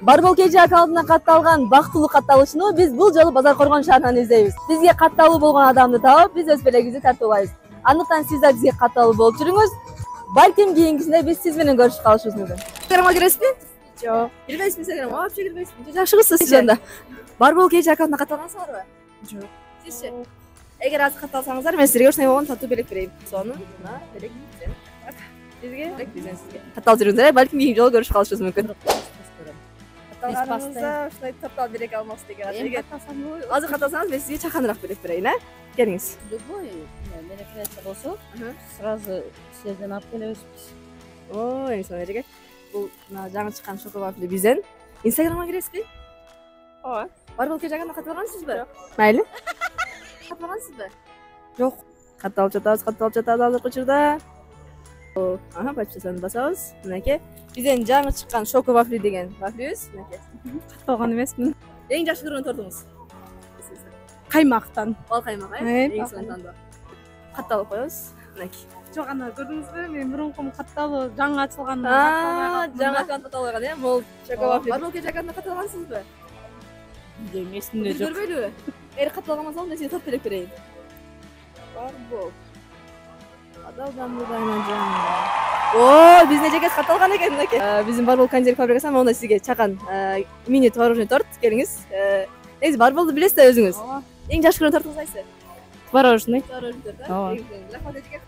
Барбол KJ аккаунтуна катталган бактылуу катталышыны биз бул жолу Базар Коргон шаарынан издейбиз. Бизге катталуу болгон адамды таап, биз өз белегибизди тартуулайбыз. Андыктан сиз да бизге катталуу болуп жүрүңүз. Балким кийинкисинде биз сиз менен көрүшүп калышыбыз мүмкүн. Инстаграмга киресизби? Жок. Кирбейсизби Инстаграмга? Вообще кирбейсизби? Жакшы кызсыз сиз анда. Барбол KJ аккаунтуна катталгансыздарбы? Жок. Сизчи? Эгер азыр катталсаңыздар, мен силерге ушундай болгон таттуу белек берейин. Сону мына белек бизен. Бизге белек бизен сизге. Катталып жүрүңүздөр, балким кийинки жолу көрүшүп калышыбыз мүмкүн. Катталганыңызда ушундай таттал белек алмакчы деген. Азыр катталсаңыз, мен сизге чаканыраак белек берейин, а? Келиңиз. Любой мероприятие болсо, сразу сизден алып келебиз биз. Ой, эми эреке. Бул мына жаңы чыккан шоколад бизен. Инстаграмга киресизби? Ооба. Барбол KJ аккаунтуна катталгансызбы? Мейли. Катталгансызбы? Жок. Катталып жатабыз азыркы учурда. Ага, баччасын басабыз. Мынакей. Бизден жаңы чыккан шоко вафли деген вафлибиз. Мынакей. Катталган эмесмин. Эң жакшы көргөн тортуңуз? Каймактан. Бал каймак, эң сонун тандоо. Катталып коебуз. Мынакей. Жок, ана көрдүңүзбү? Мен мурунку катталуу жаңы ачылган. Жаңы катталган, э? Бул шоко вафли. Барбол KJ аккаунтуна катталгансызбы? Жок, эсимде жок. Көрбөйлүбү? Эгер катталган болсоң, мен сизге торт белек берейин. Барбол. Адалдан мудайна жаңы. О, биздин эжекес катталган экен мынакей. Биздин Барбол кондитер фабрикасынан монда сизге чакан мини творожный торт. Келиңиз. Негизи Барболду билесиз да өзүңүз. Эң жакшы көргөн тортуңуз кайсы? Творожный. Творожный торт, Ооба. Рахмат эжеке.